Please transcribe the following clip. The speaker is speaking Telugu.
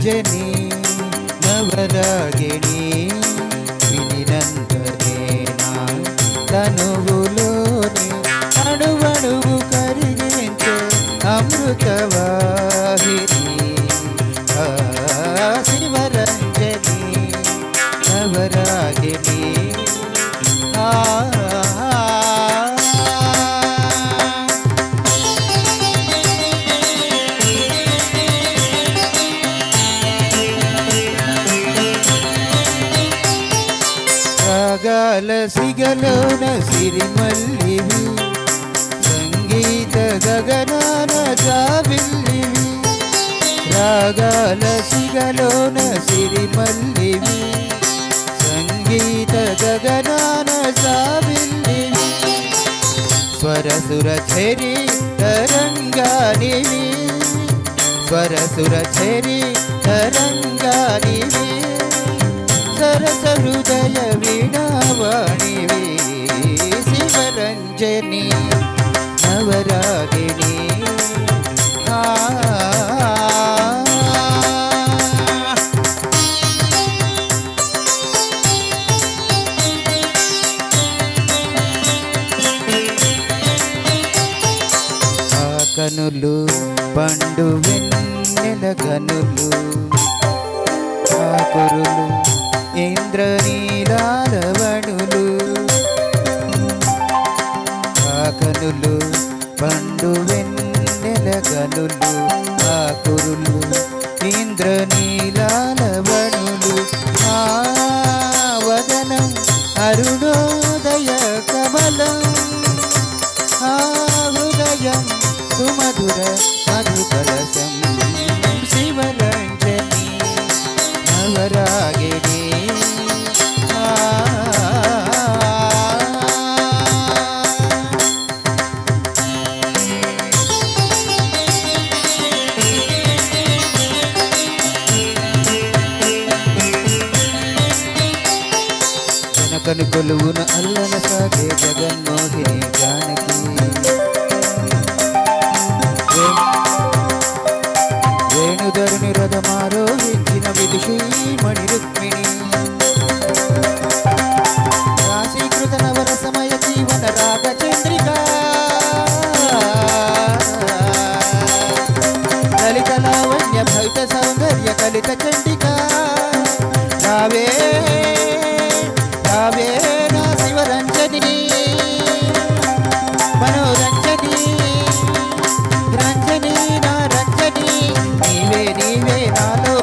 శివరంజని నవరాగిణి వినినంతనే నా తనువులోని అణువణువు కరిగించే అమృతవాహిని శివరంజని నవరాగిణి రాగాల సిగలోన సిరిమల్లివి సంగీత గగనాన జాబిల్లివి రాగాల సిగలోన సిరిమల్లివి సంగీత గగనాన జాబిల్లివి స్వరసుర చెరి తరంగానివి స్వరసుర చెరి తరంగానివి సరస హృదయ వీణావాణివి శివరంజని నవరాగిణి కనులు పండు వెన్నెల కనులు ఆకురులు ఇంద్రనీలాలవణులు కనులు పండు వెన్నెల కనులు ఆకురులు ఇంద్రనీలాలవణులు వదనం అరుణోదయ కమలం హృదయం సుమధుర మధుకలసం శివరంజని నవరాగిణి జనకను కొలువున అల్లన సాగే జగన్మోహిని జానకి వేణుధరుని రథమారోహించిన విదుషీమణి రుక్మిణి రాశీకృత నవరసమయ జీవన రాగచంద్రిక లలిత లావణ్య భవిత సౌందర్య కలిత చండిక రావే రావే నా శివరంజని మనోరంజని రంజని నా రంజని నీవే నీవే నాలో